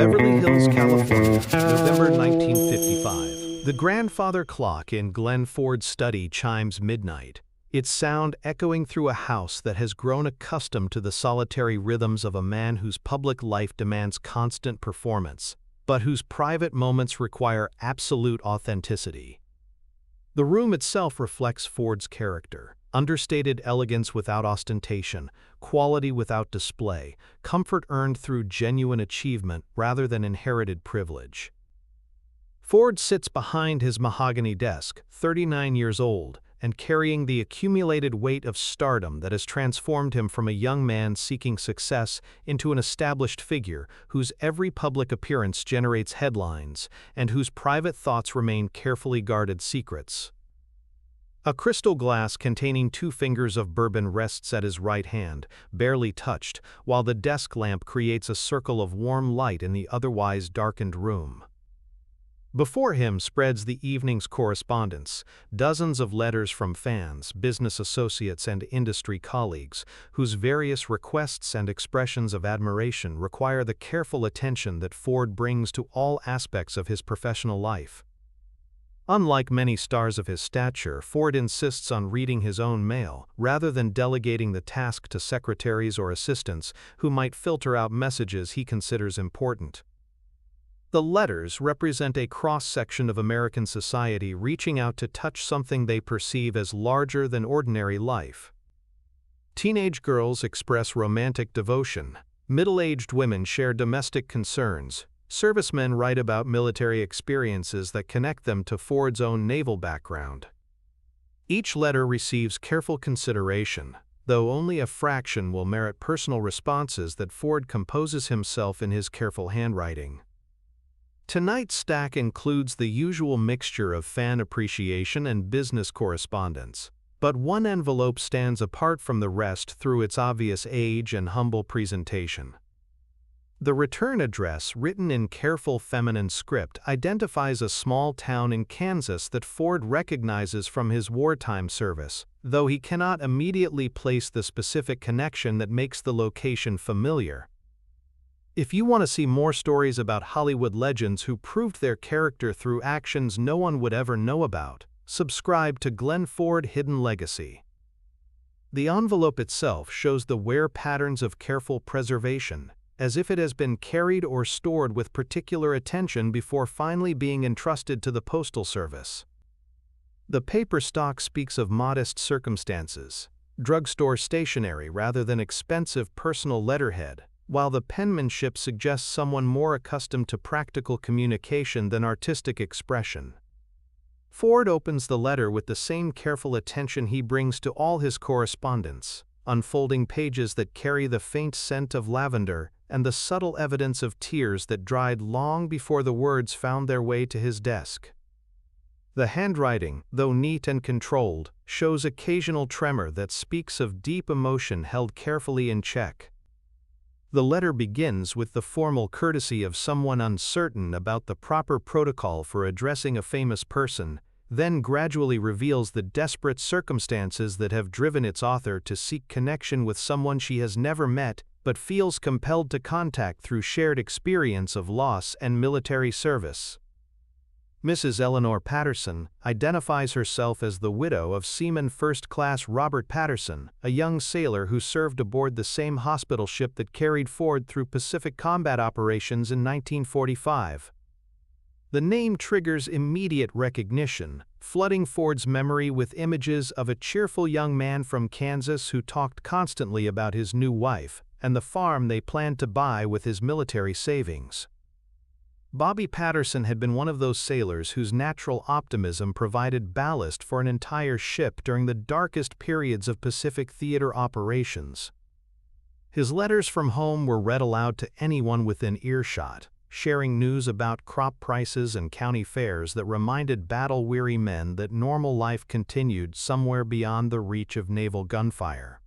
Beverly Hills, California, November 1955. The grandfather clock in Glenn Ford's study chimes midnight, its sound echoing through a house that has grown accustomed to the solitary rhythms of a man whose public life demands constant performance, but whose private moments require absolute authenticity. The room itself reflects Ford's character. Understated elegance without ostentation, quality without display, comfort earned through genuine achievement rather than inherited privilege. Ford sits behind his mahogany desk, 39 years old, and carrying the accumulated weight of stardom that has transformed him from a young man seeking success into an established figure whose every public appearance generates headlines and whose private thoughts remain carefully guarded secrets. A crystal glass containing 2 fingers of bourbon rests at his right hand, barely touched, while the desk lamp creates a circle of warm light in the otherwise darkened room. Before him spreads the evening's correspondence, dozens of letters from fans, business associates, and industry colleagues, whose various requests and expressions of admiration require the careful attention that Ford brings to all aspects of his professional life. Unlike many stars of his stature, Ford insists on reading his own mail, rather than delegating the task to secretaries or assistants who might filter out messages he considers important. The letters represent a cross-section of American society reaching out to touch something they perceive as larger than ordinary life. Teenage girls express romantic devotion, middle-aged women share domestic concerns, servicemen write about military experiences that connect them to Ford's own naval background. Each letter receives careful consideration, though only a fraction will merit personal responses that Ford composes himself in his careful handwriting. Tonight's stack includes the usual mixture of fan appreciation and business correspondence, but one envelope stands apart from the rest through its obvious age and humble presentation. The return address, written in careful feminine script, identifies a small town in Kansas that Ford recognizes from his wartime service, though he cannot immediately place the specific connection that makes the location familiar. If you want to see more stories about Hollywood legends who proved their character through actions no one would ever know about, subscribe to Glenn Ford Hidden Legacy. The envelope itself shows the wear patterns of careful preservation, as if it has been carried or stored with particular attention before finally being entrusted to the Postal Service. The paper stock speaks of modest circumstances, drugstore stationery rather than expensive personal letterhead, while the penmanship suggests someone more accustomed to practical communication than artistic expression. Ford opens the letter with the same careful attention he brings to all his correspondence, unfolding pages that carry the faint scent of lavender and the subtle evidence of tears that dried long before the words found their way to his desk. The handwriting, though neat and controlled, shows occasional tremor that speaks of deep emotion held carefully in check. The letter begins with the formal courtesy of someone uncertain about the proper protocol for addressing a famous person, then gradually reveals the desperate circumstances that have driven its author to seek connection with someone she has never met but feels compelled to contact through shared experience of loss and military service. Mrs. Eleanor Patterson identifies herself as the widow of Seaman First Class Robert Patterson, a young sailor who served aboard the same hospital ship that carried Ford through Pacific combat operations in 1945. The name triggers immediate recognition, flooding Ford's memory with images of a cheerful young man from Kansas who talked constantly about his new wife and the farm they planned to buy with his military savings. Bobby Patterson had been one of those sailors whose natural optimism provided ballast for an entire ship during the darkest periods of Pacific theater operations. His letters from home were read aloud to anyone within earshot, sharing news about crop prices and county fairs that reminded battle-weary men that normal life continued somewhere beyond the reach of naval gunfire.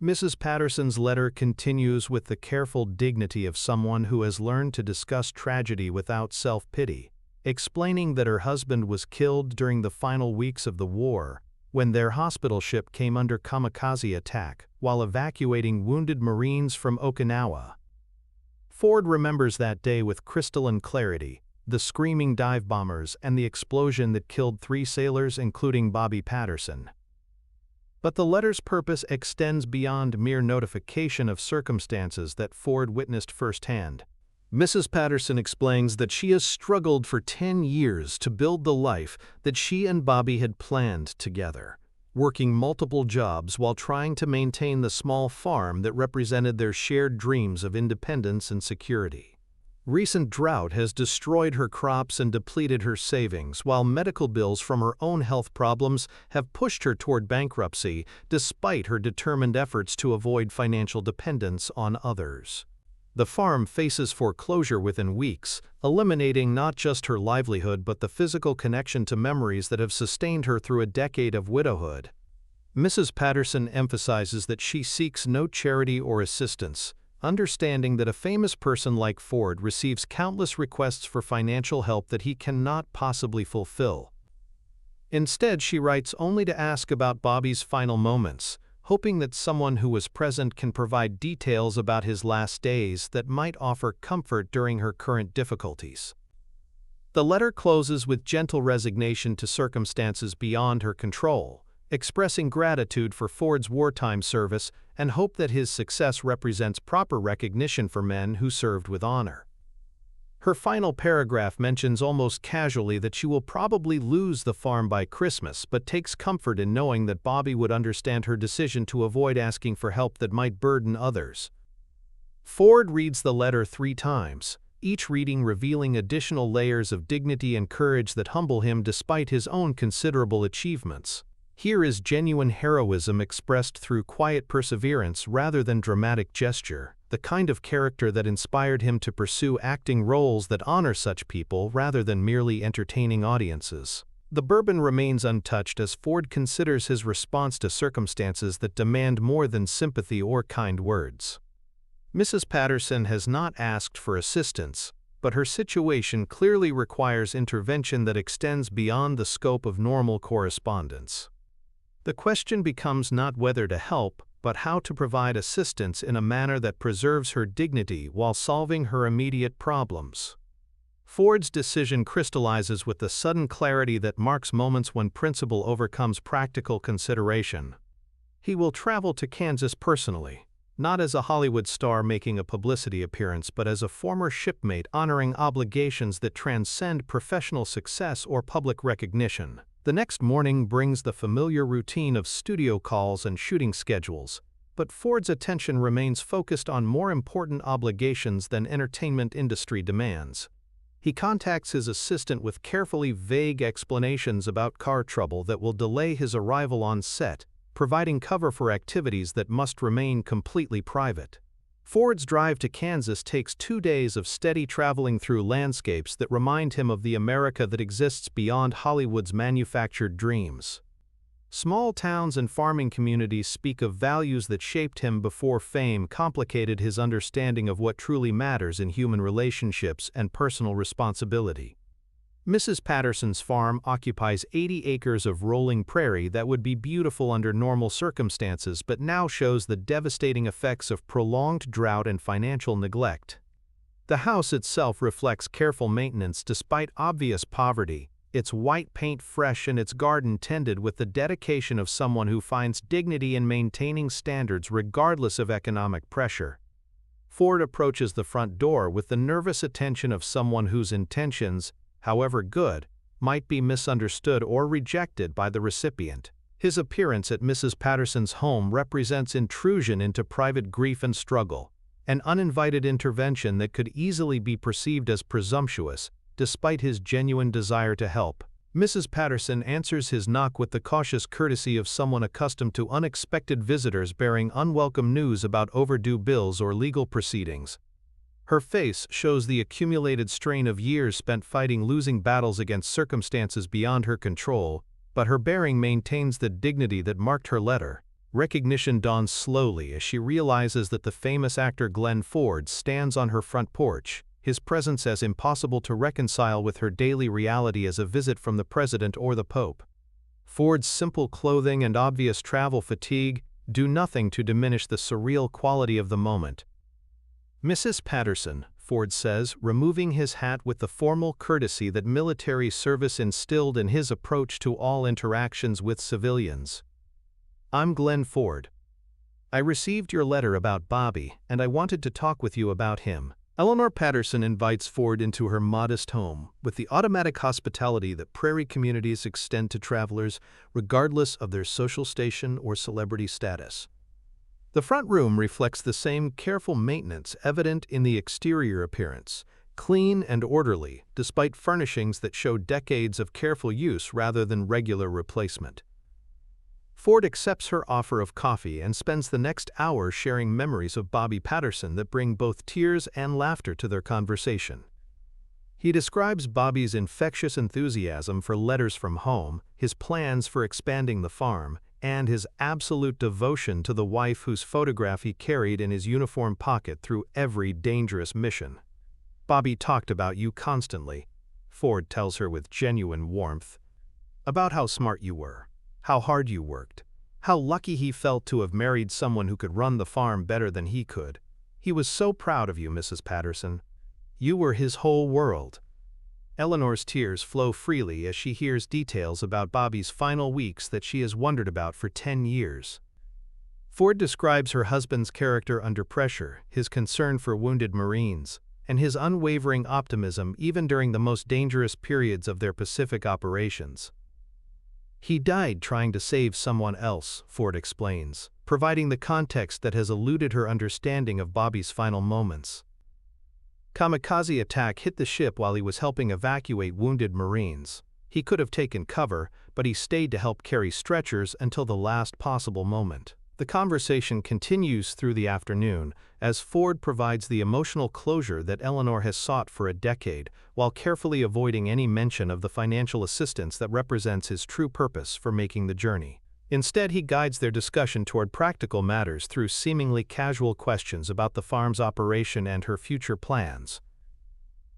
Mrs. Patterson's letter continues with the careful dignity of someone who has learned to discuss tragedy without self-pity, explaining that her husband was killed during the final weeks of the war, when their hospital ship came under kamikaze attack while evacuating wounded Marines from Okinawa. Ford remembers that day with crystalline clarity, the screaming dive bombers and the explosion that killed 3 sailors, including Bobby Patterson. But the letter's purpose extends beyond mere notification of circumstances that Ford witnessed firsthand. Mrs. Patterson explains that she has struggled for 10 years to build the life that she and Bobby had planned together, working multiple jobs while trying to maintain the small farm that represented their shared dreams of independence and security. Recent drought has destroyed her crops and depleted her savings, while medical bills from her own health problems have pushed her toward bankruptcy despite her determined efforts to avoid financial dependence on others. The farm faces foreclosure within weeks, eliminating not just her livelihood but the physical connection to memories that have sustained her through a decade of widowhood. Mrs. Patterson emphasizes that she seeks no charity or assistance, understanding that a famous person like Ford receives countless requests for financial help that he cannot possibly fulfill. Instead, she writes only to ask about Bobby's final moments, hoping that someone who was present can provide details about his last days that might offer comfort during her current difficulties. The letter closes with gentle resignation to circumstances beyond her control, expressing gratitude for Ford's wartime service and hope that his success represents proper recognition for men who served with honor. Her final paragraph mentions almost casually that she will probably lose the farm by Christmas, but takes comfort in knowing that Bobby would understand her decision to avoid asking for help that might burden others. Ford reads the letter 3 times, each reading revealing additional layers of dignity and courage that humble him despite his own considerable achievements. Here is genuine heroism expressed through quiet perseverance rather than dramatic gesture, the kind of character that inspired him to pursue acting roles that honor such people rather than merely entertaining audiences. The bourbon remains untouched as Ford considers his response to circumstances that demand more than sympathy or kind words. Mrs. Patterson has not asked for assistance, but her situation clearly requires intervention that extends beyond the scope of normal correspondence. The question becomes not whether to help, but how to provide assistance in a manner that preserves her dignity while solving her immediate problems. Ford's decision crystallizes with the sudden clarity that marks moments when principle overcomes practical consideration. He will travel to Kansas personally, not as a Hollywood star making a publicity appearance but as a former shipmate honoring obligations that transcend professional success or public recognition. The next morning brings the familiar routine of studio calls and shooting schedules, but Ford's attention remains focused on more important obligations than entertainment industry demands. He contacts his assistant with carefully vague explanations about car trouble that will delay his arrival on set, providing cover for activities that must remain completely private. Ford's drive to Kansas takes 2 days of steady traveling through landscapes that remind him of the America that exists beyond Hollywood's manufactured dreams. Small towns and farming communities speak of values that shaped him before fame complicated his understanding of what truly matters in human relationships and personal responsibility. Mrs. Patterson's farm occupies 80 acres of rolling prairie that would be beautiful under normal circumstances but now shows the devastating effects of prolonged drought and financial neglect. The house itself reflects careful maintenance despite obvious poverty, its white paint fresh and its garden tended with the dedication of someone who finds dignity in maintaining standards regardless of economic pressure. Ford approaches the front door with the nervous attention of someone whose intentions, however good, might be misunderstood or rejected by the recipient. His appearance at Mrs. Patterson's home represents intrusion into private grief and struggle, an uninvited intervention that could easily be perceived as presumptuous, despite his genuine desire to help. Mrs. Patterson answers his knock with the cautious courtesy of someone accustomed to unexpected visitors bearing unwelcome news about overdue bills or legal proceedings. Her face shows the accumulated strain of years spent fighting losing battles against circumstances beyond her control, but her bearing maintains the dignity that marked her letter. Recognition dawns slowly as she realizes that the famous actor Glenn Ford stands on her front porch, his presence as impossible to reconcile with her daily reality as a visit from the president or the Pope. Ford's simple clothing and obvious travel fatigue do nothing to diminish the surreal quality of the moment. Mrs. Patterson, Ford says, removing his hat with the formal courtesy that military service instilled in his approach to all interactions with civilians. "I'm Glenn Ford. I received your letter about Bobby, and I wanted to talk with you about him." Eleanor Patterson invites Ford into her modest home, with the automatic hospitality that prairie communities extend to travelers, regardless of their social station or celebrity status. The front room reflects the same careful maintenance evident in the exterior appearance, clean and orderly, despite furnishings that show decades of careful use rather than regular replacement. Ford accepts her offer of coffee and spends the next hour sharing memories of Bobby Patterson that bring both tears and laughter to their conversation. He describes Bobby's infectious enthusiasm for letters from home, his plans for expanding the farm, and his absolute devotion to the wife whose photograph he carried in his uniform pocket through every dangerous mission. "Bobby talked about you constantly," Ford tells her with genuine warmth. "About how smart you were, how hard you worked, how lucky he felt to have married someone who could run the farm better than he could. He was so proud of you, Mrs. Patterson. You were his whole world." Eleanor's tears flow freely as she hears details about Bobby's final weeks that she has wondered about for 10 years. Ford describes her husband's character under pressure, his concern for wounded Marines, and his unwavering optimism even during the most dangerous periods of their Pacific operations. "He died trying to save someone else," Ford explains, providing the context that has eluded her understanding of Bobby's final moments. "Kamikaze attack hit the ship while he was helping evacuate wounded Marines. He could have taken cover, but he stayed to help carry stretchers until the last possible moment." The conversation continues through the afternoon as Ford provides the emotional closure that Eleanor has sought for a decade, while carefully avoiding any mention of the financial assistance that represents his true purpose for making the journey. Instead, he guides their discussion toward practical matters through seemingly casual questions about the farm's operation and her future plans.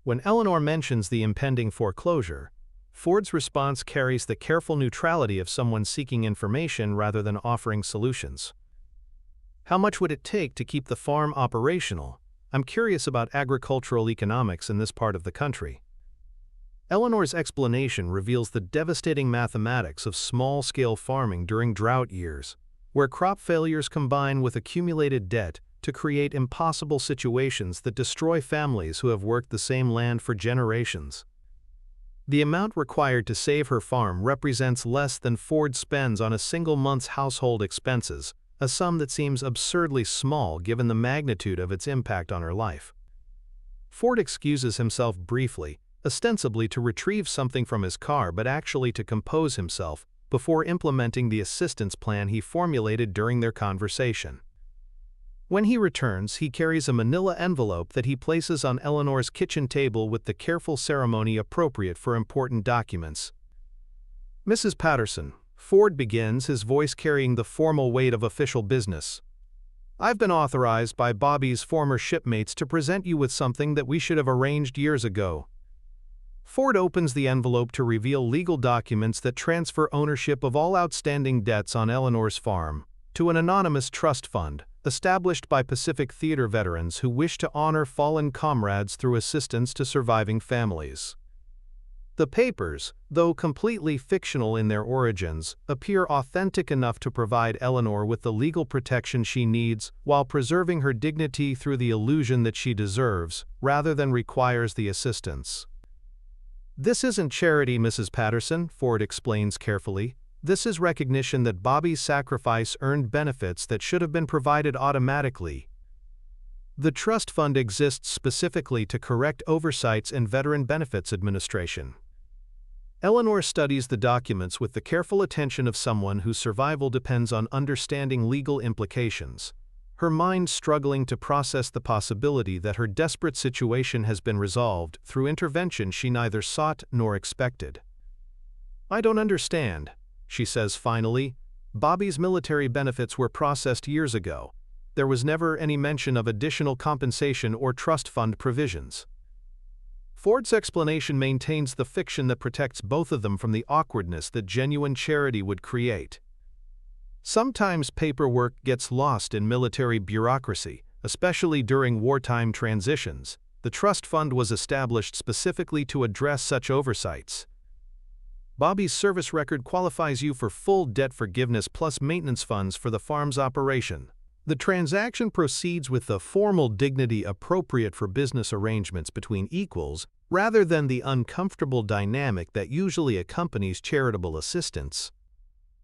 When Eleanor mentions the impending foreclosure, Ford's response carries the careful neutrality of someone seeking information rather than offering solutions. "How much would it take to keep the farm operational? I'm curious about agricultural economics in this part of the country." Eleanor's explanation reveals the devastating mathematics of small-scale farming during drought years, where crop failures combine with accumulated debt to create impossible situations that destroy families who have worked the same land for generations. The amount required to save her farm represents less than Ford spends on a single month's household expenses, a sum that seems absurdly small given the magnitude of its impact on her life. Ford excuses himself briefly, ostensibly to retrieve something from his car but actually to compose himself, before implementing the assistance plan he formulated during their conversation. When he returns, he carries a manila envelope that he places on Eleanor's kitchen table with the careful ceremony appropriate for important documents. "Mrs. Patterson," Ford begins, his voice carrying the formal weight of official business, "I've been authorized by Bobby's former shipmates to present you with something that we should have arranged years ago." Ford opens the envelope to reveal legal documents that transfer ownership of all outstanding debts on Eleanor's farm to an anonymous trust fund established by Pacific Theater veterans who wish to honor fallen comrades through assistance to surviving families. The papers, though completely fictional in their origins, appear authentic enough to provide Eleanor with the legal protection she needs while preserving her dignity through the illusion that she deserves, rather than requires the assistance. "This isn't charity, Mrs. Patterson," Ford explains carefully. "This is recognition that Bobby's sacrifice earned benefits that should have been provided automatically. The trust fund exists specifically to correct oversights in Veteran Benefits Administration." Eleanor studies the documents with the careful attention of someone whose survival depends on understanding legal implications, her mind struggling to process the possibility that her desperate situation has been resolved through intervention she neither sought nor expected. "I don't understand," she says finally. "Bobby's military benefits were processed years ago. There was never any mention of additional compensation or trust fund provisions." Ford's explanation maintains the fiction that protects both of them from the awkwardness that genuine charity would create. Sometimes paperwork gets lost in military bureaucracy, especially during wartime transitions, The trust fund was established specifically to address such oversights. Bobby's service record qualifies you for full debt forgiveness plus maintenance funds for the farm's operation. The transaction proceeds with the formal dignity appropriate for business arrangements between equals, rather than the uncomfortable dynamic that usually accompanies charitable assistance.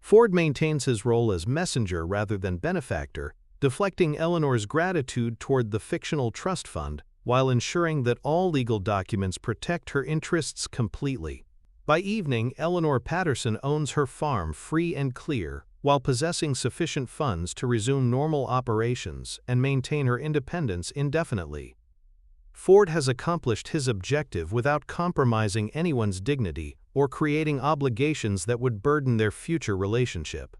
Ford maintains his role as messenger rather than benefactor, deflecting Eleanor's gratitude toward the fictional trust fund, while ensuring that all legal documents protect her interests completely. By evening, Eleanor Patterson owns her farm free and clear, while possessing sufficient funds to resume normal operations and maintain her independence indefinitely. Ford has accomplished his objective without compromising anyone's dignity or creating obligations that would burden their future relationship.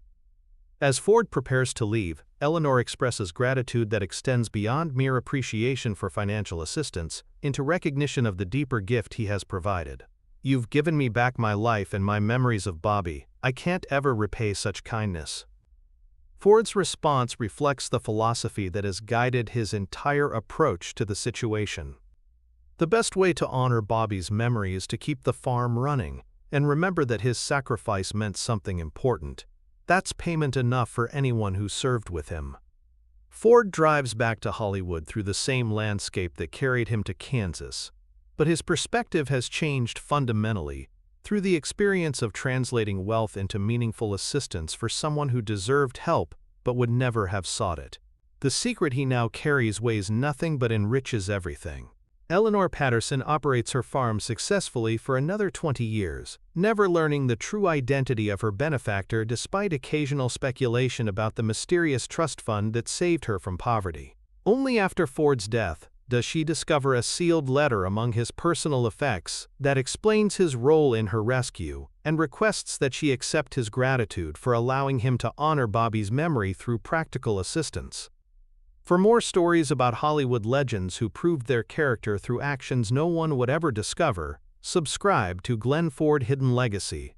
As Ford prepares to leave, Eleanor expresses gratitude that extends beyond mere appreciation for financial assistance into recognition of the deeper gift he has provided. "You've given me back my life and my memories of Bobby. I can't ever repay such kindness." Ford's response reflects the philosophy that has guided his entire approach to the situation. The best way to honor Bobby's memory is to keep the farm running, and remember that his sacrifice meant something important. That's payment enough for anyone who served with him. Ford drives back to Hollywood through the same landscape that carried him to Kansas. But his perspective has changed fundamentally through the experience of translating wealth into meaningful assistance for someone who deserved help but would never have sought it. The secret he now carries weighs nothing but enriches everything. Eleanor Patterson operates her farm successfully for another 20 years, never learning the true identity of her benefactor despite occasional speculation about the mysterious trust fund that saved her from poverty. Only after Ford's death does she discover a sealed letter among his personal effects that explains his role in her rescue and requests that she accept his gratitude for allowing him to honor Bobby's memory through practical assistance. For more stories about Hollywood legends who proved their character through actions no one would ever discover, subscribe to Glenn Ford Hidden Legacy.